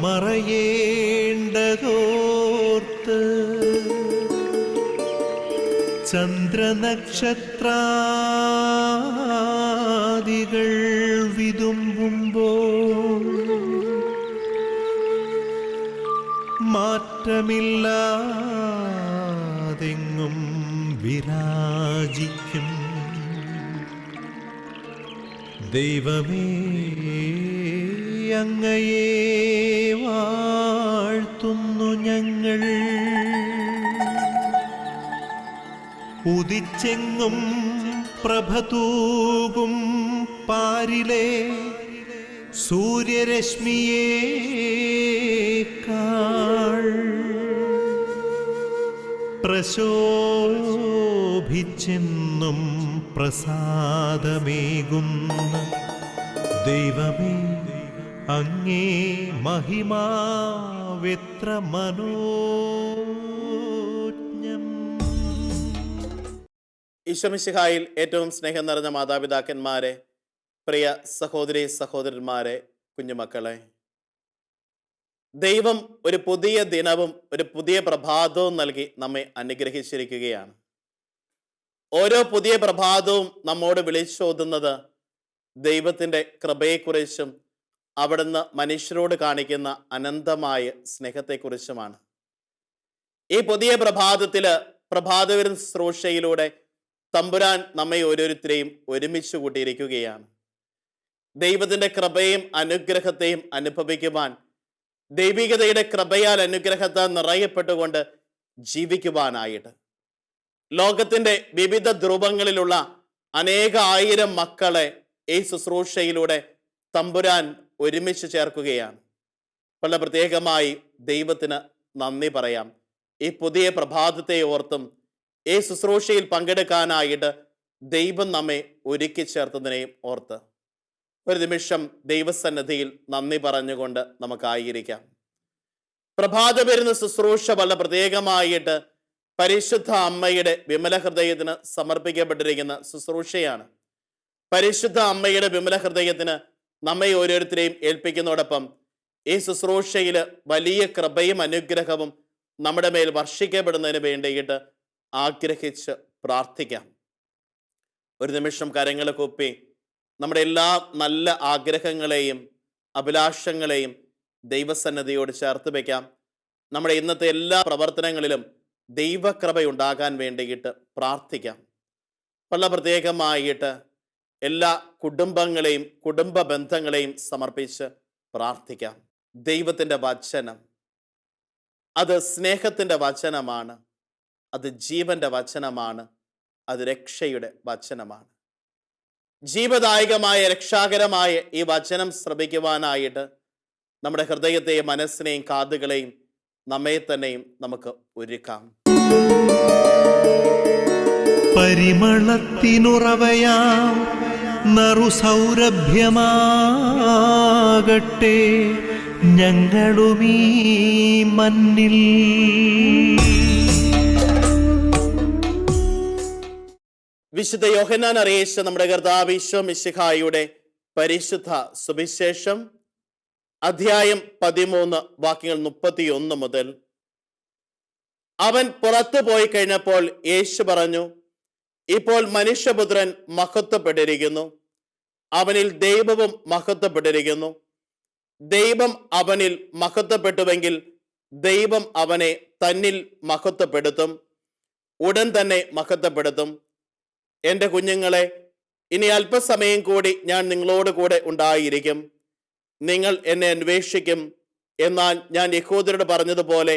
മറയേണ്ടതോർത്ത് ചന്ദ്രനക്ഷത്രാദികൾ വിതുമ്പുമ്പോൾ മാറ്റമില്ലാതെങ്ങും വിരാജിക്കും ദൈവമേ, അങ്ങയെ വാഴ്ത്തുന്നു ഞങ്ങൾ. ഉദിച്ചെങ്ങും പ്രഭതൂകും പാരിലെ സൂര്യരശ്മിയേക്കാൾ പ്രശോഭിച്ചെന്നും പ്രസാദമേകുന്ന ദൈവമേ, അങ്ങേ മഹിമാവെത്ര മനോജ്ഞം. ഈശോമിശിഹായിൽ ഏറ്റവും സ്നേഹം നിറഞ്ഞ മാതാപിതാക്കന്മാരെ, പ്രിയ സഹോദരി സഹോദരന്മാരെ, കുഞ്ഞുമക്കളെ, ദൈവം ഒരു പുതിയ ദിനവും ഒരു പുതിയ പ്രഭാതവും നൽകി നമ്മെ അനുഗ്രഹിച്ചിരിക്കുകയാണ്. ഓരോ പുതിയ പ്രഭാതവും നമ്മോട് വിളിച്ചോതുന്നത് ദൈവത്തിൻ്റെ കൃപയെക്കുറിച്ചും അവിടുന്ന് മനുഷ്യരോട് കാണിക്കുന്ന അനന്തമായ സ്നേഹത്തെക്കുറിച്ചുമാണ്. ഈ പുതിയ പ്രഭാതത്തില് പ്രഭാതവിരുന്ന ശുശ്രൂഷയിലൂടെ തമ്പുരാൻ നമ്മെ ഓരോരുത്തരെയും ഒരുമിച്ച് കൂട്ടിയിരിക്കുകയാണ്. ദൈവത്തിൻ്റെ കൃപയും അനുഗ്രഹത്തെയും അനുഭവിക്കുവാൻ, ദൈവികതയുടെ കൃപയാൽ അനുഗ്രഹത്താൽ നിറയപ്പെട്ടുകൊണ്ട് ജീവിക്കുവാനായിട്ട് ലോകത്തിൻ്റെ വിവിധ ധ്രുവങ്ങളിലുള്ള അനേക ആയിരം മക്കളെ ഈ ശുശ്രൂഷയിലൂടെ തമ്പുരാൻ ഒരുമിച്ച് ചേർക്കുകയാണ്. വളരെ പ്രത്യേകമായി ദൈവത്തിന് നന്ദി പറയാം. ഈ പുതിയ പ്രഭാതത്തെ ഓർത്തും ഈ ശുശ്രൂഷയിൽ പങ്കെടുക്കാനായിട്ട് ദൈവം നമ്മെ ഒരുക്കി ചേർത്തതിനെയും ഓർത്ത് ഒരു നിമിഷം ദൈവസന്നിധിയിൽ നന്ദി പറഞ്ഞുകൊണ്ട് നമുക്കായിരിക്കാം. പ്രഭാത വരുന്ന ശുശ്രൂഷ വളരെ പ്രത്യേകമായിട്ട് പരിശുദ്ധ അമ്മയുടെ വിമല ഹൃദയത്തിന് സമർപ്പിക്കപ്പെട്ടിരിക്കുന്ന ശുശ്രൂഷയാണ്. പരിശുദ്ധ അമ്മയുടെ വിമല ഹൃദയത്തിന് നമ്മെ ഓരോരുത്തരെയും ഏൽപ്പിക്കുന്നതോടൊപ്പം ഈ ശുശ്രൂഷയിൽ വലിയ കൃപയും അനുഗ്രഹവും നമ്മുടെ മേൽ വർഷിക്കപ്പെടുന്നതിന് വേണ്ടിയിട്ട് ആഗ്രഹിച്ച് പ്രാർത്ഥിക്കാം. ഒരു നിമിഷം കരങ്ങൾ കൂപ്പി നമ്മുടെ എല്ലാ നല്ല ആഗ്രഹങ്ങളെയും അഭിലാഷങ്ങളെയും ദൈവസന്നിധിയോട് ചേർത്ത് വയ്ക്കാം. നമ്മുടെ ഇന്നത്തെ എല്ലാ പ്രവർത്തനങ്ങളിലും ദൈവകൃപയുണ്ടാകാൻ വേണ്ടിയിട്ട് പ്രാർത്ഥിക്കാം. വളരെ പ്രത്യേകമായിട്ട് എല്ലാ കുടുംബങ്ങളെയും കുടുംബ ബന്ധങ്ങളെയും സമർപ്പിച്ച് പ്രാർത്ഥിക്കാം. ദൈവത്തിൻ്റെ വചനം അത് സ്നേഹത്തിൻ്റെ വചനമാണ്, അത് ജീവന്റെ വചനമാണ്, അത് രക്ഷയുടെ വചനമാണ്. ജീവദായകമായ രക്ഷാകരമായ ഈ വചനം ശ്രവിക്കുവാനായിട്ട് നമ്മുടെ ഹൃദയത്തെയും മനസ്സിനെയും കാതുകളെയും നമ്മെ തന്നെയും നമുക്ക് ഒരുക്കാം. പരിമളത്തിനുറവയാം നറുസൗരഭ്യമാകട്ടെ ഞങ്ങളുമീ മണ്ണിൽ. വിശുദ്ധ യോഹന്നാൻ അറിയിച്ച നമ്മുടെ കർത്താവ് ഈശോ മിശിഹായുടെ പരിശുദ്ധ സുവിശേഷം അധ്യായം 13 വാക്യങ്ങൾ 31 മുതൽ. അവൻ പുറത്തു പോയി കഴിഞ്ഞപ്പോൾ യേശു പറഞ്ഞു, ഇപ്പോൾ മനുഷ്യപുത്രൻ മഹത്വപ്പെട്ടിരിക്കുന്നു, അവനിൽ ദൈവവും മഹത്വപ്പെട്ടിരിക്കുന്നു. ദൈവം അവനിൽ മഹത്വപ്പെട്ടുവെങ്കിൽ ദൈവം അവനെ തന്നിൽ മഹത്വപ്പെടുത്തും, ഉടൻ തന്നെ മഹത്വപ്പെടുത്തും. എൻ്റെ കുഞ്ഞുങ്ങളെ, ഇനി അല്പസമയം കൂടി ഞാൻ നിങ്ങളോട് കൂടെ ഉണ്ടായിരിക്കും. നിങ്ങൾ എന്നെ അന്വേഷിക്കും. എന്നാൽ ഞാൻ യഹൂദരോട് പറഞ്ഞതുപോലെ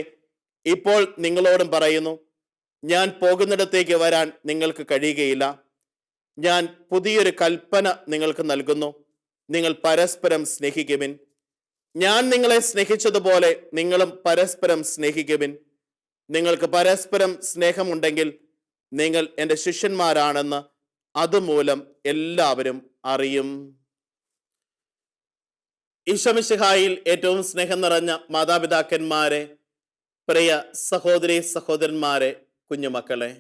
ഇപ്പോൾ നിങ്ങളോടും പറയുന്നു, ഞാൻ പോകുന്നിടത്തേക്ക് വരാൻ നിങ്ങൾക്ക് കഴിയുകയില്ല. ഞാൻ പുതിയൊരു കൽപ്പന നിങ്ങൾക്ക് നൽകുന്നു, നിങ്ങൾ പരസ്പരം സ്നേഹിക്കുവിൻ. ഞാൻ നിങ്ങളെ സ്നേഹിച്ചതുപോലെ നിങ്ങളും പരസ്പരം സ്നേഹിക്കുവിൻ. നിങ്ങൾക്ക് പരസ്പരം സ്നേഹമുണ്ടെങ്കിൽ നിങ്ങൾ എൻ്റെ ശിഷ്യന്മാരാണെന്ന് അതുമൂലം എല്ലാവരും അറിയും. ഈശോമിശിഹായിൽ ഏറ്റവും സ്നേഹം നിറഞ്ഞ മാതാപിതാക്കന്മാരെ, പ്രിയ സഹോദരി സഹോദരന്മാരെ, കുഞ്ഞുമക്കളെ,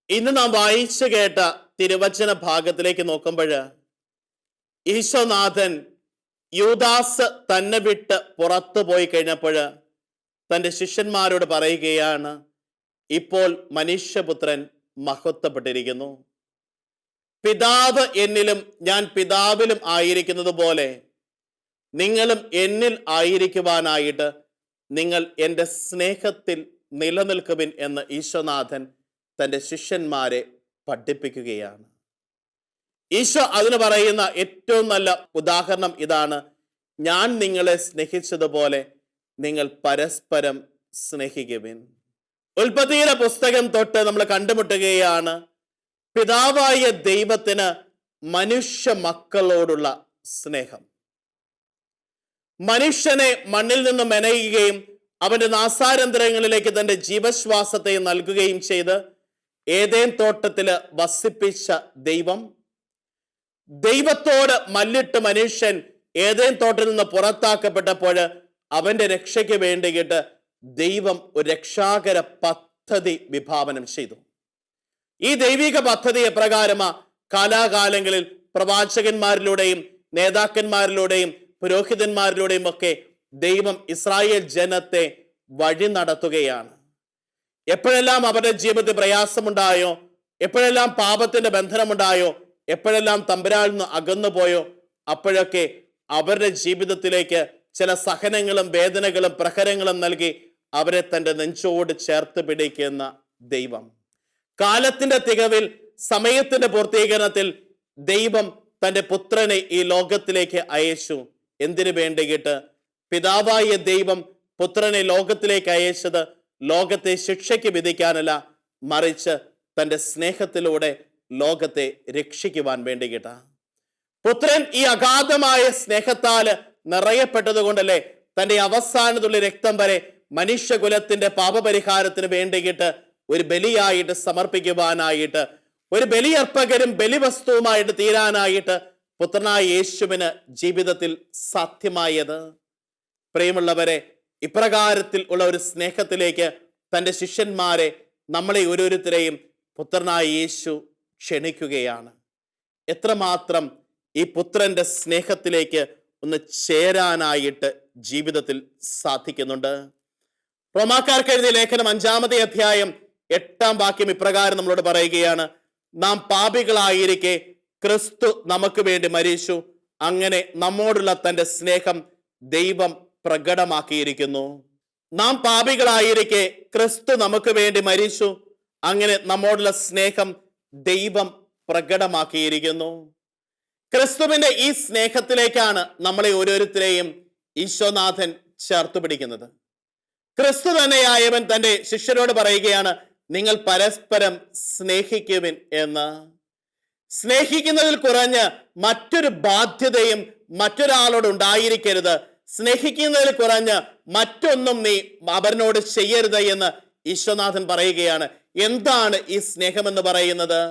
ഇന്ന് നാം വായിച്ചു കേട്ട തിരുവചന ഭാഗത്തിലേക്ക് നോക്കുമ്പോൾ ഈശോനാഥൻ യൂദാസ് തന്നെ വിട്ട് പുറത്തു പോയി കഴിഞ്ഞപ്പോൾ തൻ്റെ ശിഷ്യന്മാരോട് പറയുകയാണ്, ഇപ്പോൾ മനുഷ്യപുത്രൻ മഹത്വപ്പെട്ടിരിക്കുന്നു. പിതാവ് എന്നിലും ഞാൻ പിതാവിലും ആയിരിക്കുന്നത് പോലെ നിങ്ങളും എന്നിൽ ആയിരിക്കുവാനായിട്ട് നിങ്ങൾ എൻ്റെ സ്നേഹത്തിൽ നിലനിൽക്കുവിൻ എന്ന് ഈശോനാഥൻ തൻ്റെ ശിഷ്യന്മാരെ പഠിപ്പിക്കുകയാണ്. ഈശോ അതിന് പറയുന്ന ഏറ്റവും നല്ല ഉദാഹരണം ഇതാണ്: ഞാൻ നിങ്ങളെ സ്നേഹിച്ചതുപോലെ നിങ്ങൾ പരസ്പരം സ്നേഹിക്കുവിൻ. ഉൽപ്പത്തിയുടെ പുസ്തകം തൊട്ട് നമ്മൾ കണ്ടുമുട്ടുകയാണ് പിതാവായ ദൈവത്തിന് മനുഷ്യ മക്കളോടുള്ള സ്നേഹം. മനുഷ്യനെ മണ്ണിൽ നിന്ന് മെനയുകയും അവന്റെ നാസാരന്തരങ്ങളിലേക്ക് തന്റെ ജീവശ്വാസത്തെ നൽകുകയും ചെയ്ത് ഏദേൻ തോട്ടത്തില് വസിപ്പിച്ച ദൈവം, ദൈവത്തോട് മല്ലിട്ട് മനുഷ്യൻ ഏദേൻ തോട്ടത്തിൽ നിന്ന് പുറത്താക്കപ്പെട്ടപ്പോൾ അവന്റെ രക്ഷയ്ക്ക് വേണ്ടിയിട്ട് ദൈവം ഒരു രക്ഷാകര പദ്ധതി വിഭാവനം ചെയ്തു. ഈ ദൈവിക പദ്ധതി എപ്രകാരമാ? കാലാകാലങ്ങളിൽ പ്രവാചകന്മാരിലൂടെയും നേതാക്കന്മാരിലൂടെയും പുരോഹിതന്മാരിലൂടെയും ഒക്കെ ദൈവം ഇസ്രായേൽ ജനത്തെ വഴി നടത്തുകയാണ്. എപ്പോഴെല്ലാം അവരുടെ ജീവിതത്തിൽ പ്രയാസമുണ്ടായോ, എപ്പോഴെല്ലാം പാപത്തിന്റെ ബന്ധനമുണ്ടായോ, എപ്പോഴെല്ലാം തമ്പുരാനിൽ നിന്ന് അകന്നു പോയോ, അപ്പോഴൊക്കെ അവരുടെ ജീവിതത്തിലേക്ക് ചില സഹനങ്ങളും വേദനകളും പ്രഹരങ്ങളും നൽകി അവരെ തൻ്റെ നെഞ്ചോട് ചേർത്ത് പിടിക്കുന്ന ദൈവം. കാലത്തിന്റെ തികവിൽ, സമയത്തിന്റെ പൂർത്തീകരണത്തിൽ ദൈവം തൻ്റെ പുത്രനെ ഈ ലോകത്തിലേക്ക് അയച്ചു. എന്തിനു വേണ്ടിയിട്ട്? പിതാവായ ദൈവം പുത്രനെ ലോകത്തിലേക്ക് അയച്ചത് ലോകത്തെ ശിക്ഷയ്ക്ക് വിധിക്കാനല്ല, മറിച്ച് തൻ്റെ സ്നേഹത്തിലൂടെ ലോകത്തെ രക്ഷിക്കുവാൻ വേണ്ടിയിട്ടാ. പുത്രൻ ഈ അഗാധമായ സ്നേഹത്താല് നിറയപ്പെട്ടത് കൊണ്ടല്ലേ തൻ്റെ അവസാനത്തുള്ള രക്തം വരെ മനുഷ്യകുലത്തിന്റെ പാപപരിഹാരത്തിന് വേണ്ടിയിട്ട് ഒരു ബലിയായിട്ട് സമർപ്പിക്കുവാനായിട്ട്, ഒരു ബലിയർപ്പകരും ബലിവസ്തുവുമായിട്ട് തീരാനായിട്ട് പുത്രനായ യേശുവിന് ജീവിതത്തിൽ സാധ്യമായത്. പ്രിയമുള്ളവരെ, ഇപ്രകാരത്തിൽ ഉള്ള ഒരു സ്നേഹത്തിലേക്ക് തൻ്റെ ശിഷ്യന്മാരെ, നമ്മളെ ഓരോരുത്തരെയും പുത്രനായ യേശു ക്ഷണിക്കുകയാണ്. എത്രമാത്രം ഈ പുത്രന്റെ സ്നേഹത്തിലേക്ക് ഒന്ന് ചേരാനായിട്ട് ജീവിതത്തിൽ സാധിക്കുന്നുണ്ട്. റോമാക്കാർക്ക് എഴുതിയ ലേഖനം 5-ാമത്തെ അധ്യായം 8-ാം വാക്യം ഇപ്രകാരം നമ്മളോട് പറയുകയാണ്: നാം പാപികളായിരിക്കെ ക്രിസ്തു നമുക്ക് വേണ്ടി മരിച്ചു, അങ്ങനെ നമ്മോടുള്ള തൻ്റെ സ്നേഹം ദൈവം പ്രകടമാക്കിയിരിക്കുന്നു. നാം പാപികളായിരിക്കെ ക്രിസ്തു നമുക്ക് വേണ്ടി മരിച്ചു, അങ്ങനെ നമ്മോടുള്ള സ്നേഹം ദൈവം പ്രകടമാക്കിയിരിക്കുന്നു. ക്രിസ്തുവിന്റെ ഈ സ്നേഹത്തിലേക്കാണ് നമ്മളെ ഓരോരുത്തരെയും ഈശോനാഥൻ ചേർത്തു പിടിക്കുന്നത്. ക്രിസ്തു തന്നെയായവൻ തൻ്റെ ശിഷ്യരോട് പറയുകയാണ്, നിങ്ങൾ പരസ്പരം സ്നേഹിക്കുവിൻ എന്ന്. സ്നേഹിക്കുന്നതിൽ കുറഞ്ഞ് മറ്റൊരു ബാധ്യതയും മറ്റൊരാളോട് ഉണ്ടായിരിക്കരുത്. സ്നേഹിക്കുന്നതിൽ കുറഞ്ഞ് മറ്റൊന്നും നീ അവനോട് ചെയ്യരുത് എന്ന് ഈശോനാഥൻ പറയുകയാണ്. എന്താണ് ഈ സ്നേഹമെന്ന് പറയുന്നത്?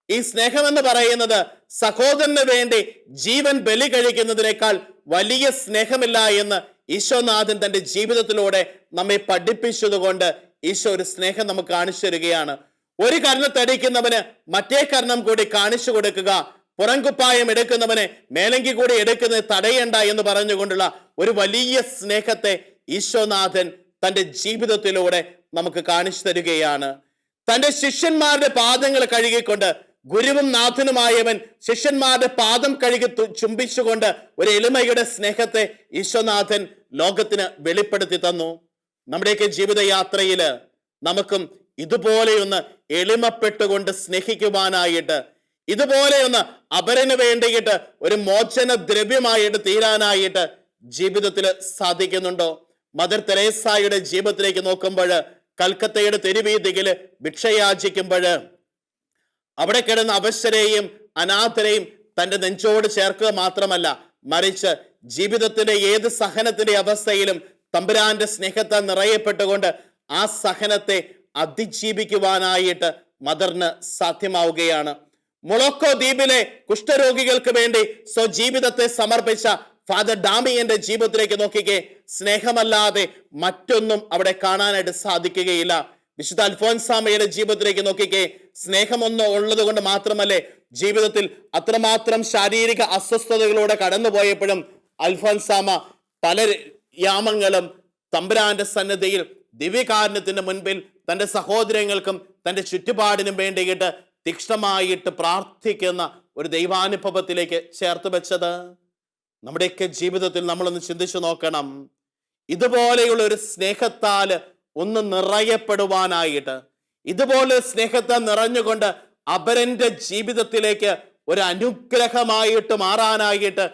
ഈ സ്നേഹമെന്ന് പറയുന്നത് സഹോദരന് വേണ്ടി ജീവൻ ബലി കഴിക്കുന്നതിനേക്കാൾ വലിയ സ്നേഹമില്ല എന്ന് ഈശോനാഥൻ തൻ്റെ ജീവിതത്തിലൂടെ നമ്മെ പഠിപ്പിച്ചതുകൊണ്ട് ഈശോ ഒരു സ്നേഹം നമുക്ക് കാണിച്ചു തരികയാണ്. ഒരു കർണത്തടിക്കുന്നവന് മറ്റേ കർണം കൂടി കാണിച്ചു കൊടുക്കുക, പുറംകുപ്പായം എടുക്കുന്നവനെ മേലങ്കി കൂടി എടുക്കുന്നത് തടയണ്ട എന്ന് പറഞ്ഞുകൊണ്ടുള്ള ഒരു വലിയ സ്നേഹത്തെ ഈശോനാഥൻ തൻ്റെ ജീവിതത്തിലൂടെ നമുക്ക് കാണിച്ചു തരികയാണ്. തൻ്റെ ശിഷ്യന്മാരുടെ പാദങ്ങൾ കഴുകിക്കൊണ്ട്, ഗുരുവും നാഥനുമായവൻ ശിഷ്യന്മാരുടെ പാദം കഴുകി ചുംബിച്ചുകൊണ്ട് ഒരു എളിമയുടെ സ്നേഹത്തെ ഈശോനാഥൻ ലോകത്തിന് വെളിപ്പെടുത്തി തന്നു. നമ്മുടെയൊക്കെ ജീവിതയാത്രയിൽ നമുക്കും ഇതുപോലെയൊന്ന് എളിമപ്പെട്ടുകൊണ്ട് സ്നേഹിക്കുവാനായിട്ട്, ഇതുപോലെയൊന്ന് അവരന് വേണ്ടിയിട്ട് ഒരു മോചന ദ്രവ്യമായിട്ട് തീരാനായിട്ട് ജീവിതത്തിൽ സാധിക്കുന്നുണ്ടോ? മദർ തെരേസായുടെ ജീവിതത്തിലേക്ക് നോക്കുമ്പോൾ, കൽക്കത്തയുടെ തെരുവീതിയില് ഭിക്ഷയാചിക്കുമ്പോൾ അവിടെ കിടന്ന അവശരെയും അനാഥരെയും തൻ്റെ നെഞ്ചോട് ചേർക്കുക മാത്രമല്ല, മറിച്ച് ജീവിതത്തിന്റെ ഏത് സഹനത്തിന്റെ അവസ്ഥയിലും തമ്പുരാന്റെ സ്നേഹത്താൽ നിറയപ്പെട്ടുകൊണ്ട് ആ സഹനത്തെ അതിജീവിക്കുവാനായിട്ട് മദറിന് സാധ്യമാവുകയാണ്. മൊളോക്കോ ദ്വീപിലെ കുഷ്ഠരോഗികൾക്ക് വേണ്ടി സ്വജീവിതത്തെ സമർപ്പിച്ച ഫാദർ ഡാമിയന്റെ ജീവിതത്തിലേക്ക് നോക്കിക്കേ. സ്നേഹമല്ലാതെ മറ്റൊന്നും അവിടെ കാണാനായിട്ട് സാധിക്കുകയില്ല. വിശുദ്ധ അൽഫോൻസാമയുടെ ജീവിതത്തിലേക്ക് നോക്കിക്കേ. സ്നേഹമൊന്നും ഉള്ളത് കൊണ്ട് മാത്രമല്ലേ ജീവിതത്തിൽ അത്രമാത്രം ശാരീരിക അസ്വസ്ഥതകളോടെ കടന്നുപോയപ്പോഴും അൽഫോൻസാമ പല യാമങ്ങളും തമ്പുരാന്റെ സന്നിധിയിൽ ദിവ്യകാരുണ്യത്തിന്റെ മുൻപിൽ തൻ്റെ സഹോദരങ്ങൾക്കും തൻ്റെ ചുറ്റുപാടിനും വേണ്ടിയിട്ട് തീക്ഷ്ണമായിട്ട് പ്രാർത്ഥിക്കുന്ന ഒരു ദൈവാനുഭവത്തിലേക്ക് ചേർത്ത് വെച്ചത്? നമ്മുടെയൊക്കെ ജീവിതത്തിൽ നമ്മളൊന്ന് ചിന്തിച്ചു നോക്കണം. ഇതുപോലെയുള്ള ഒരു സ്നേഹത്താൽ ഒന്ന് നിറയപ്പെടുവാനായിട്ട്, ഇതുപോലെ സ്നേഹത്താൽ നിറഞ്ഞുകൊണ്ട് അപരന്റെ ജീവിതത്തിലേക്ക് ഒരു അനുഗ്രഹമായിട്ട് മാറാനായിട്ട്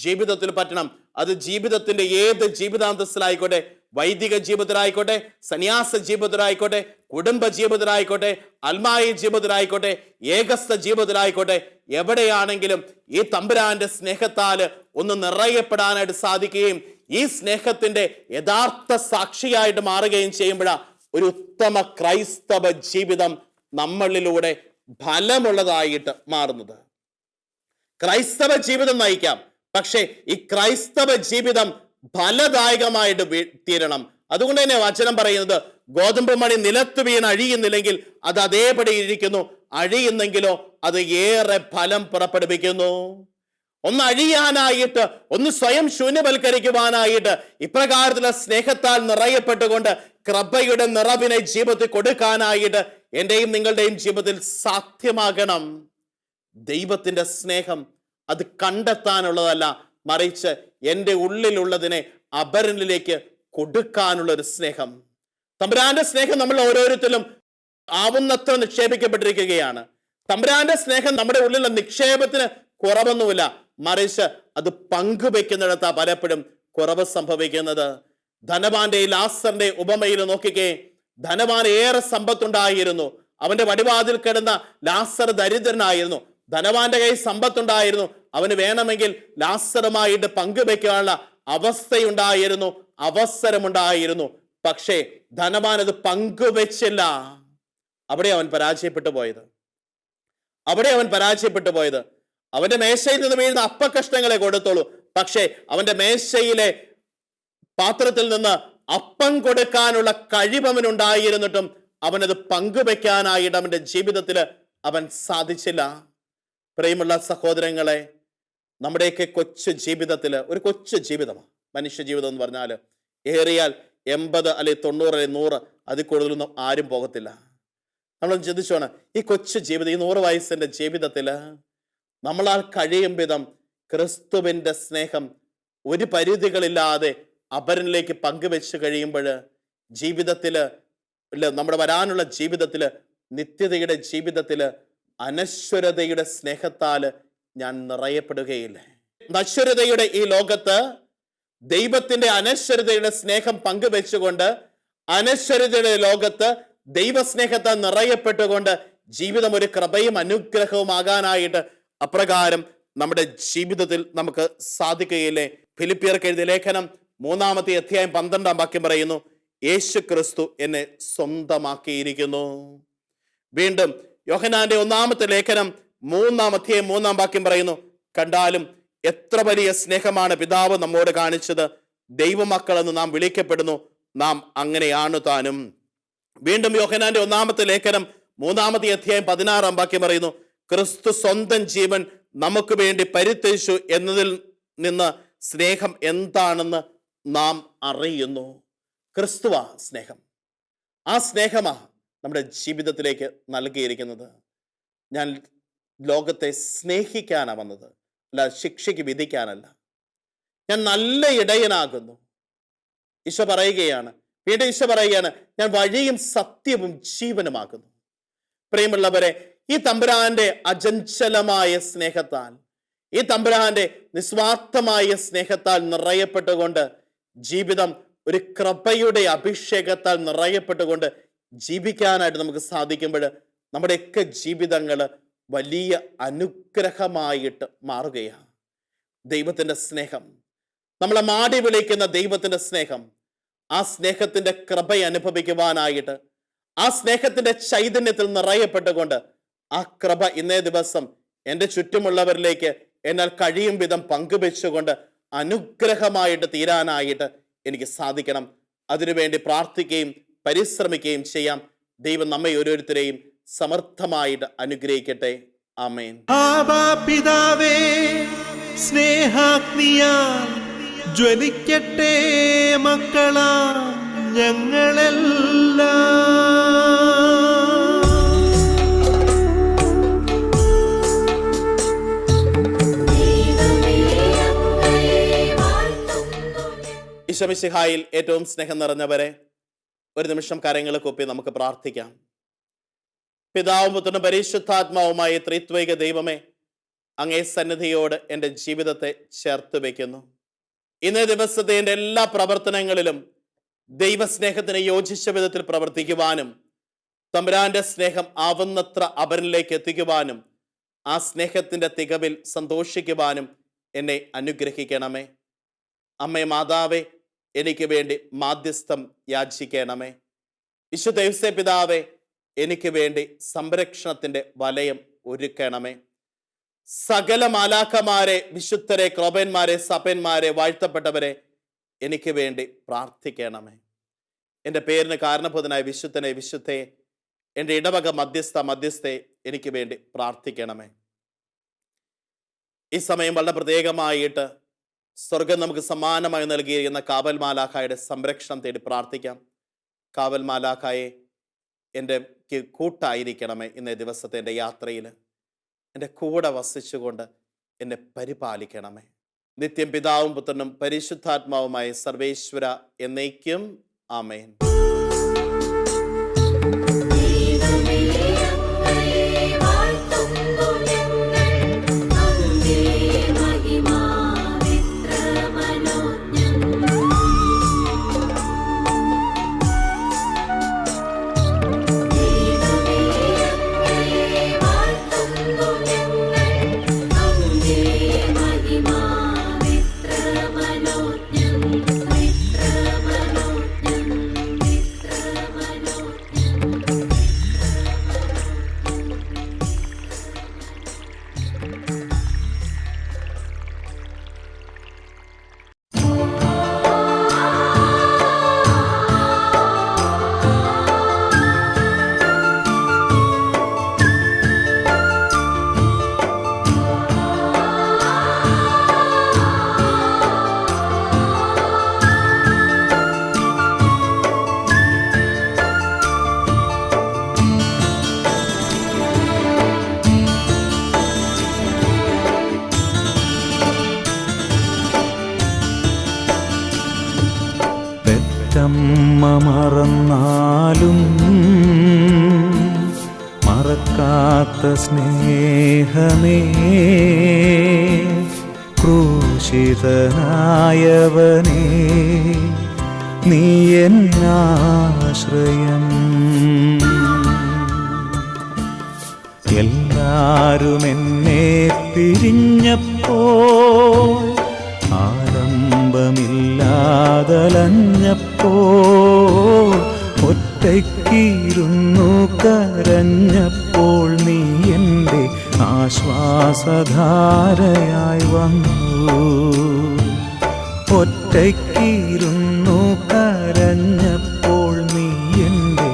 ജീവിതത്തിൽ പറ്റണം. അത് ജീവിതത്തിന്റെ ഏത് ജീവിതാന്തസ്സിലായിക്കോട്ടെ, വൈദിക ജീവിതത്തിലായിക്കോട്ടെ, സന്യാസ ജീവിതത്തിലായിക്കോട്ടെ, കുടുംബ ജീവിതത്തിലായിക്കോട്ടെ, അൽമായ ജീവിതത്തിലായിക്കോട്ടെ, ഏകസ്ഥ ജീവിതത്തിലായിക്കോട്ടെ, എവിടെയാണെങ്കിലും ഈ തമ്പുരാന്റെ സ്നേഹത്താൽ ഒന്ന് നിറയപ്പെടാനായിട്ട് സാധിക്കുകയും ഈ സ്നേഹത്തിന്റെ യഥാർത്ഥ സാക്ഷിയായിട്ട് മാറുകയും ചെയ്യുമ്പോഴാണ് ഒരു ഉത്തമ ക്രൈസ്തവ ജീവിതം നമ്മളിലൂടെ ഫലമുള്ളതായിട്ട് മാറുന്നത്. ക്രൈസ്തവ ജീവിതം നയിക്കാം, പക്ഷേ ഈ ക്രൈസ്തവ ജീവിതം ഫലദായകമായിട്ട് തീരണം. അതുകൊണ്ട് തന്നെ വചനം പറയുന്നത്, ഗോതമ്പ് മണി നിലത്ത് വീണ് അഴിയുന്നില്ലെങ്കിൽ അത് അതേപടി ഇരിക്കുന്നു, അഴിയുന്നെങ്കിലോ അത് ഏറെ ഫലം പുറപ്പെടുവിക്കുന്നു. ഒന്ന് അഴിയാനായിട്ട്, ഒന്ന് സ്വയം ശൂന്യവൽക്കരിക്കുവാനായിട്ട് ഇപ്രകാരത്തിലുള്ള സ്നേഹത്താൽ നിറയപ്പെട്ടുകൊണ്ട് കൃപയുടെ നിറവിനെ ജീവിതത്തിൽ കൊടുക്കാനായിട്ട് എന്റെയും നിങ്ങളുടെയും ജീവിതത്തിൽ സാധ്യമാകണം. ദൈവത്തിന്റെ സ്നേഹം അത് കണ്ടെത്താനുള്ളതല്ല, മറിച്ച് എൻ്റെ ഉള്ളിലുള്ളതിനെ അപരനിലേക്ക് കൊടുക്കാനുള്ള ഒരു സ്നേഹം. തമ്പുരാന്റെ സ്നേഹം നമ്മൾ ഓരോരുത്തരും ആവുന്നത്ര നിക്ഷേപിക്കപ്പെട്ടിരിക്കുകയാണ്. തമ്പുരാന്റെ സ്നേഹം നമ്മുടെ ഉള്ളിലുള്ള നിക്ഷേപത്തിന് കുറവൊന്നുമില്ല, മറിച്ച് അത് പങ്കുവെക്കുന്നിടത്താ പലപ്പോഴും കുറവ് സംഭവിക്കുന്നത്. ധനവാന്റെ ലാസറിന്റെ ഉപമയിൽ നോക്കിക്കേ, ധനവാൻ ഏറെ സമ്പത്തുണ്ടായിരുന്നു, അവന്റെ വടിവാതിൽ കിടന്ന ലാസർ ദരിദ്രനായിരുന്നു. ധനവാന്റെ കയ്യിൽ സമ്പത്തുണ്ടായിരുന്നു, അവന് വേണമെങ്കിൽ ലാസറുമായിട്ട് പങ്കുവെക്കാനുള്ള അവസ്ഥയുണ്ടായിരുന്നു, അവസരമുണ്ടായിരുന്നു. പക്ഷേ ധനവാൻ അത് പങ്കുവെച്ചില്ല. അവിടെ അവൻ പരാജയപ്പെട്ടു പോയത്. അവന്റെ മേശയിൽ നിന്ന് വീഴുന്ന അപ്പക്കഷ്ണങ്ങളെ കൊടുത്തോളൂ, പക്ഷേ അവന്റെ മേശയിലെ പാത്രത്തിൽ നിന്ന് അപ്പം കൊടുക്കാനുള്ള കഴിവ് അവനുണ്ടായിരുന്നിട്ടും അവനത് പങ്കുവെക്കാനായിട്ട് അവന്റെ ജീവിതത്തിൽ അവൻ സാധിച്ചില്ല. പ്രിയമുള്ള സഹോദരങ്ങളെ, നമ്മുടെയൊക്കെ കൊച്ചു ജീവിതത്തിൽ ഒരു കൊച്ചു ജീവിതമാണ് മനുഷ്യ ജീവിതം എന്ന് പറഞ്ഞാൽ. ഏറിയാൽ 80 അല്ലെങ്കിൽ 90 അല്ലെങ്കിൽ 100 അതിൽ കൂടുതലൊന്നും ആരും പോകത്തില്ല. നമ്മളൊന്ന് ചിന്തിച്ചോണ്, ഈ കൊച്ചു ജീവിതം, ഈ 100 വയസ്സിന്റെ ജീവിതത്തിൽ നമ്മളാൽ കഴിയും വിധം ക്രിസ്തുവിന്റെ സ്നേഹം ഒരു പരിധികളില്ലാതെ അപരനിലേക്ക് പങ്കുവെച്ച് കഴിയുമ്പോൾ ജീവിതത്തില്, നമ്മുടെ വരാനുള്ള ജീവിതത്തില്, നിത്യതയുടെ ജീവിതത്തില് അനശ്വരതയുടെ സ്നേഹത്താല് ഞാൻ നിറയപ്പെടുകയില്ലേ? നശ്വരതയുടെ ഈ ലോകത്ത് ദൈവത്തിന്റെ അനശ്വരതയുടെ സ്നേഹം പങ്കുവെച്ചുകൊണ്ട്, അനശ്വരതയുടെ ലോകത്ത് ദൈവസ്നേഹത്താൽ നിറയപ്പെട്ടുകൊണ്ട് ജീവിതം ഒരു കൃപയും അനുഗ്രഹവും ആകാനായിട്ട് അപ്രകാരം നമ്മുടെ ജീവിതത്തിൽ നമുക്ക് സാധിക്കുകയില്ലേ? ഫിലിപ്പിയർക്ക് എഴുതിയ ലേഖനം 3-ാമത്തെ അധ്യായം 12-ാം വാക്യം പറയുന്നു, യേശു ക്രിസ്തു എന്നെ സ്വന്തമാക്കിയിരിക്കുന്നു. വീണ്ടും യോഹന്നാന്റെ 1-ാമത്തെ ലേഖനം 3-ാം അധ്യായം 3-ാം വാക്യം പറയുന്നു, കണ്ടാലും എത്ര വലിയ സ്നേഹമാണ് പിതാവ് നമ്മോട് കാണിച്ചത്, ദൈവമക്കളെന്ന് നാം വിളിക്കപ്പെടുന്നു, നാം അങ്ങനെയാണ് താനും. വീണ്ടും യോഹന്നാന്റെ 1-ാമത്തെ ലേഖനം 3-ാമത്തെ അധ്യായം 16-ാം വാക്യം പറയുന്നു, ക്രിസ്തു സ്വന്തം ജീവൻ നമുക്ക് വേണ്ടി പരിത്യജിച്ചു എന്നതിൽ നിന്ന് സ്നേഹം എന്താണെന്ന് നാം അറിയുന്നു. ക്രിസ്തുവാ സ്നേഹം. ആ സ്നേഹമാ നമ്മുടെ ജീവിതത്തിലേക്ക് നൽകിയിരിക്കുന്നത്. ഞാൻ ലോകത്തെ സ്നേഹിക്കാനാണ് വന്നത്, അല്ല ശിക്ഷയ്ക്ക് വിധിക്കാനല്ല. ഞാൻ നല്ല ഇടയനാകുന്നു. ഈശോ പറയുകയാണ്, വീണ്ടും ഈശോ പറയുകയാണ്, ഞാൻ വഴിയും സത്യവും ജീവനുമാകുന്നു. പ്രിയമുള്ളവരെ, ഈ തമ്പുരാന്റെ അചഞ്ചലമായ സ്നേഹത്താൽ, ഈ തമ്പുരാന്റെ നിസ്വാർത്ഥമായ സ്നേഹത്താൽ നിറയപ്പെട്ടുകൊണ്ട് ജീവിതം ഒരു കൃപയുടെ അഭിഷേകത്താൽ നിറയപ്പെട്ടുകൊണ്ട് ജീവിക്കാനായിട്ട് നമുക്ക് സാധിക്കുമ്പോൾ നമ്മുടെയൊക്കെ ജീവിതങ്ങൾ വലിയ അനുഗ്രഹമായിട്ട് മാറുകയാണ്. ദൈവത്തിന്റെ സ്നേഹം, നമ്മളെ മാടി വിളിക്കുന്ന ദൈവത്തിന്റെ സ്നേഹം, ആ സ്നേഹത്തിന്റെ കൃപ അനുഭവിക്കുവാനായിട്ട്, ആ സ്നേഹത്തിന്റെ ചൈതന്യത്തിൽ നിറയപ്പെട്ടുകൊണ്ട് ആ കൃപ ഇന്നേ ദിവസം എൻ്റെ ചുറ്റുമുള്ളവരിലേക്ക് എന്നാൽ കഴിയും വിധം പങ്കുവെച്ചുകൊണ്ട് അനുഗ്രഹമായിട്ട് തീരാനായിട്ട് എനിക്ക് സാധിക്കണം. അതിനുവേണ്ടി പ്രാർത്ഥിക്കുകയും പരിശ്രമിക്കുകയും ചെയ്യാം. ദൈവം നമ്മെ ഓരോരുത്തരെയും സമർത്ഥമായിട്ട് അനുഗ്രഹിക്കട്ടെ. ആമേൻ. ആബാ പിതാവേ, സ്നേഹാഗ്നിയാൽ ജ്വലിക്കട്ടെ മക്കളാ ഞങ്ങളെല്ലാം. ഈശോമിശിഹായിൽ ഏറ്റവും സ്നേഹം നിറഞ്ഞവരെ, ഒരു നിമിഷം കരങ്ങൾ കൂപ്പി നമുക്ക് പ്രാർത്ഥിക്കാം. പിതാവും പുത്രനും പരിശുദ്ധാത്മാവുമായ ത്രിത്വൈക ദൈവമേ, അങ്ങേ സന്നിധിയോട് എൻ്റെ ജീവിതത്തെ ചേർത്ത് വയ്ക്കുന്നു. ഇന്നേ ദിവസത്തെ എൻ്റെ എല്ലാ പ്രവർത്തനങ്ങളിലും ദൈവസ്നേഹത്തിന് യോജിച്ച വിധത്തിൽ പ്രവർത്തിക്കുവാനും തമ്പുരാന്റെ സ്നേഹം ആവുന്നത്ര അവരിലേക്ക് എത്തിക്കുവാനും ആ സ്നേഹത്തിൻ്റെ തികവിൽ സന്തോഷിക്കുവാനും എന്നെ അനുഗ്രഹിക്കണമേ. അമ്മേ മാതാവേ, എനിക്ക് വേണ്ടി മാധ്യസ്ഥം യാചിക്കണമേ. വിശുദ്ധ യൗസേ പിതാവേ, എനിക്ക് വേണ്ടി സംരക്ഷണത്തിൻ്റെ വലയം ഒരുക്കണമേ. സകല മാലാഖമാരെ, വിശുദ്ധരെ, ക്രോപന്മാരെ, സഭന്മാരെ, വാഴ്ത്തപ്പെട്ടവരെ എനിക്ക് വേണ്ടി പ്രാർത്ഥിക്കണമേ. എൻ്റെ പേരിന് കാരണഭൂതനായ വിശുദ്ധനെ, വിശുദ്ധയെ, എൻ്റെ ഇടവക മധ്യസ്ഥയെ എനിക്ക് വേണ്ടി പ്രാർത്ഥിക്കണമേ. ഈ സമയം വളരെ പ്രത്യേകമായിട്ട് സ്വർഗം നമുക്ക് സമ്മാനമായി നൽകിയിരിക്കുന്ന കാവൽ മാലാഖയുടെ സംരക്ഷണം തേടി പ്രാർത്ഥിക്കാം. കാവൽ മാലാഖയെ എൻ്റെ കൂട്ടായിരിക്കണമേ. ഇന്നേ ദിവസത്തെ എൻ്റെ യാത്രയിൽ എൻ്റെ കൂടെ വസിച്ചുകൊണ്ട് എന്നെ പരിപാലിക്കണമേ. നിത്യം പിതാവും പുത്രനും പരിശുദ്ധാത്മാവുമായ സർവേശ്വര എന്നേക്കും ആമേൻ. അമ്മ മറന്നാലും മറക്കാത്ത സ്നേഹമേ, ക്രൂശിതനായവനേ, നീ എന്നാശ്രയം. എല്ലാരും എന്നെ പിരിഞ്ഞപ്പോൾ, ആലംബമില്ലാതലഞ്ഞപ്പോൾ, ഒറ്റയ്ക്കിരുന്നു കരഞ്ഞപ്പോൾ, നീ എൻ്റെ ആശ്വാസധാരയായി വന്നു. ഒറ്റയ്ക്കിരുന്നു കരഞ്ഞപ്പോൾ, നീ എൻ്റെ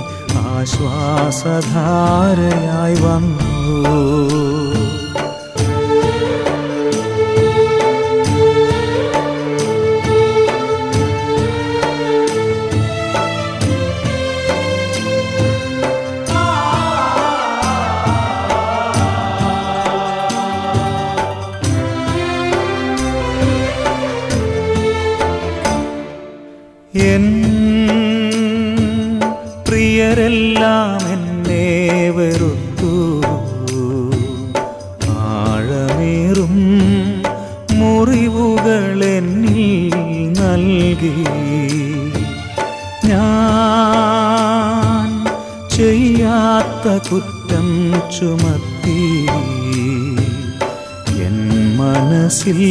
ആശ്വാസധാരയായി വന്നു. എൻ പ്രിയരെല്ലാം എന്നെ വെറുത്തു, ആഴമേറും മുറിവുകൾ എന്നിൽ നൽകി. ഞാൻ ചെയ്യാത്ത കുറ്റം ചുമത്തി എൻ മനസ്സിൽ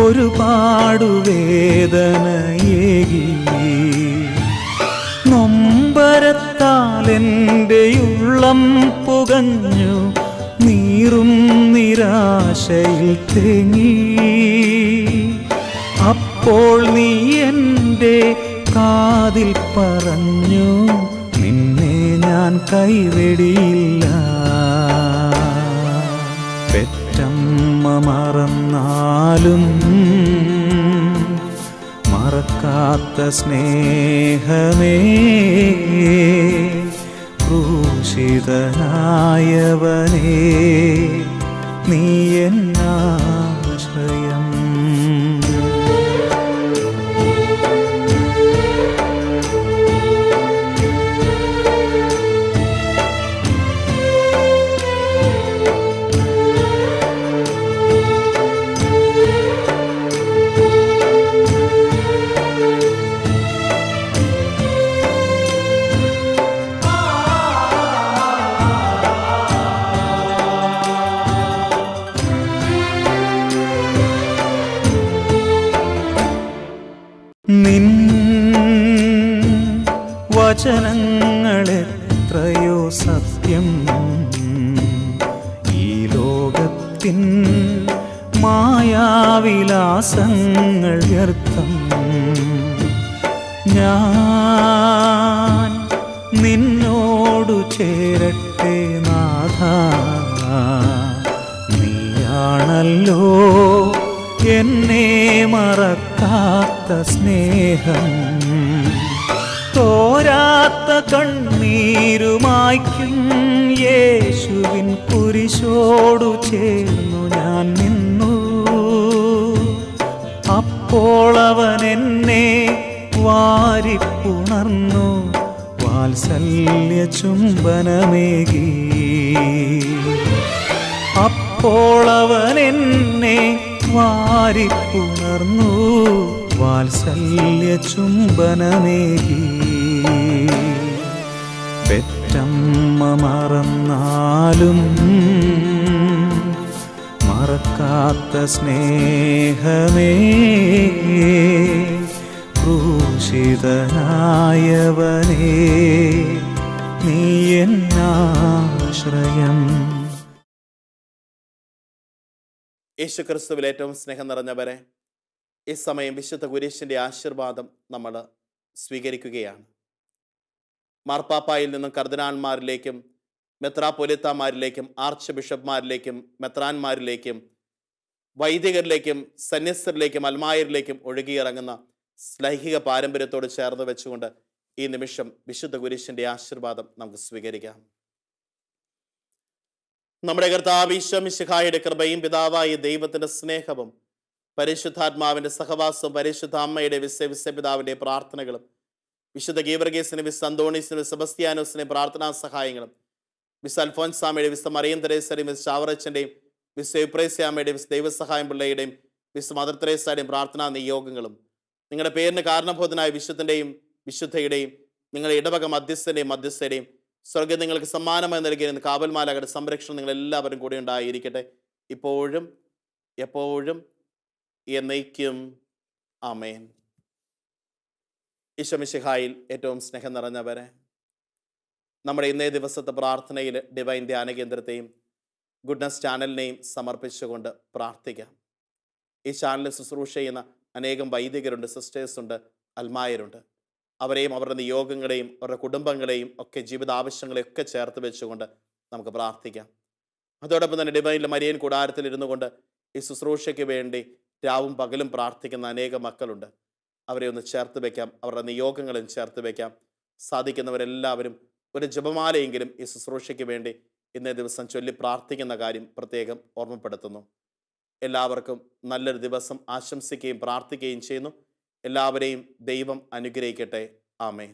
ഒരുപാട് വേദനയേകി. നൊമ്പരത്താൽ എൻ്റെ ഉള്ളം പുകഞ്ഞു, നീറും നിരാശയിൽ തേങ്ങി. അപ്പോൾ നീ എൻ്റെ കാതിൽ പറഞ്ഞു, നിന്നെ ഞാൻ കൈവെടിയില്ല. പെറ്റമ്മ മറന്നാലും മറക്കാത്ത സ്നേഹമേ, ക്രൂശിതനായവനേ, നീ എന്നാശ്രയം. നിൻ വചനങ്ങളെത്രയോ സത്യം, ഈ ലോകത്തിൻ മായാവിലാസങ്ങൾ വ്യർത്ഥം. ഞാൻ നിന്നോടു ചേരട്ടെ നാഥാ, നീയാണല്ലോ എന്നെ മറക്കാത്ത സ്നേഹം. തോരാത്ത കണ്ണീരുമായ്ക്കും യേശുവിൻ കുരിശോടു ചേർന്നു ഞാൻ നിന്നു. അപ്പോൾ അവൻ എന്നെ വാരിപ്പുണർന്നു, വാത്സല്യ ചുംബനമേകി. അപ്പോൾ അവൻ എന്നെ വാരിപ്പുണർന്നു, വാത്സല്യ ചുംബനമേകി. പെറ്റമ്മ മറന്നാലും മറക്കാത്ത സ്നേഹമേ, ക്രൂശിതനായവനേ, നീ എന്നാശ്രയം. യേശുക്രിസ്തുവിൽ ഏറ്റവും സ്നേഹം നിറഞ്ഞവരെ, ഈ സമയം വിശുദ്ധ കുരിശിൻ്റെ ആശീർവാദം നമ്മൾ സ്വീകരിക്കുകയാണ്. മാർപ്പാപ്പായിൽ നിന്നും കർദിനാൾമാരിലേക്കും മെത്രാപ്പൊലിത്താമാരിലേക്കും ആർച്ച് ബിഷപ്പ്മാരിലേക്കും മെത്രാന്മാരിലേക്കും വൈദികരിലേക്കും സന്യസ്തരിലേക്കും അൽമായരിലേക്കും ഒഴുകിയിറങ്ങുന്ന ശ്ലൈഹിക പാരമ്പര്യത്തോട് ചേർന്ന് വെച്ചുകൊണ്ട് ഈ നിമിഷം വിശുദ്ധ കുരിശിൻ്റെ ആശീർവാദം നമുക്ക് സ്വീകരിക്കാം. നമ്മുടെ കർത്താവ് ഈശോ മിശിഹായുടെ കൃപയും പിതാവായ ദൈവത്തിന്റെ സ്നേഹവും പരിശുദ്ധാത്മാവിന്റെ സഹവാസവും പരിശുദ്ധ അമ്മയുടെ വിശ്വപിതാവിന്റെ പ്രാർത്ഥനകളും വിശുദ്ധ ഗീവർഗീസിന് വിശുദ്ധ അന്തോണീസിന് വിശുദ്ധ സെബസ്ത്യാനോസിന്റെ പ്രാർത്ഥനാ സഹായങ്ങളും വിശുദ്ധ അൽഫോൻസാമയുടെ വിശുദ്ധ മറിയം തെരേസയുടെയും വിശുദ്ധ ചാവറച്ചന്റെയും വിശുദ്ധ എപ്രേസ്യാമ്മയുടെയും വിശുദ്ധ ദൈവസഹായം പിള്ളയുടെയും വിശുദ്ധ മദർ തെരേസയുടെയും പ്രാർത്ഥനാ നിയോഗങ്ങളും നിങ്ങളുടെ പേരിന് കാരണബോധനായ വിശുദ്ധന്റെയും വിശുദ്ധയുടെയും നിങ്ങളുടെ ഇടവക മധ്യസ്ഥയുടെയും സ്വർഗ്ഗം നിങ്ങൾക്ക് സമ്മാനമായി നൽകിയിരുന്ന കാവൽമാലാകയുടെ സംരക്ഷണം നിങ്ങൾ എല്ലാവരും കൂടെ ഉണ്ടായിരിക്കട്ടെ, ഇപ്പോഴും എപ്പോഴും എന്നേക്കും. ആമേൻ. ഈശോ മിശിഹായിൽ ഏറ്റവും സ്നേഹം നിറഞ്ഞവരെ, നമ്മുടെ ഇന്നേ ദിവസത്തെ പ്രാർത്ഥനയിൽ ഡിവൈൻ ധ്യാന കേന്ദ്രത്തെയും ഗുഡ്നസ് ചാനലിനെയും സമർപ്പിച്ചുകൊണ്ട് പ്രാർത്ഥിക്കാം. ഈ ചാനലിൽ ശുശ്രൂഷ ചെയ്യുന്ന അനേകം വൈദികരുണ്ട്, സിസ്റ്റേഴ്സുണ്ട്, അൽമായരുണ്ട്. അവരെയും അവരുടെ നിയോഗങ്ങളെയും അവരുടെ കുടുംബങ്ങളെയും ഒക്കെ ജീവിതാവശ്യങ്ങളെയൊക്കെ ചേർത്ത് വെച്ചുകൊണ്ട് നമുക്ക് പ്രാർത്ഥിക്കാം. അതോടൊപ്പം തന്നെ ഡിവൈനിലെ മരിയൻ കൂടാരത്തിൽ ഇരുന്നു കൊണ്ട് ഈ ശുശ്രൂഷയ്ക്ക് വേണ്ടി രാവും പകലും പ്രാർത്ഥിക്കുന്ന അനേകം മക്കളുണ്ട്. അവരെ ഒന്ന് ചേർത്ത് വയ്ക്കാം, അവരുടെ നിയോഗങ്ങളും ചേർത്ത് വയ്ക്കാം. സാധിക്കുന്നവരെല്ലാവരും ഒരു ജപമാലയെങ്കിലും ഈ ശുശ്രൂഷയ്ക്ക് വേണ്ടി ഇന്നേ ദിവസം ചൊല്ലി പ്രാർത്ഥിക്കുന്ന കാര്യം പ്രത്യേകം ഓർമ്മപ്പെടുത്തുന്നു. എല്ലാവർക്കും നല്ലൊരു ദിവസം ആശംസിക്കുകയും പ്രാർത്ഥിക്കുകയും ചെയ്യുന്നു. എല്ലാവരെയും ദൈവം അനുഗ്രഹിക്കട്ടെ. ആമേൻ.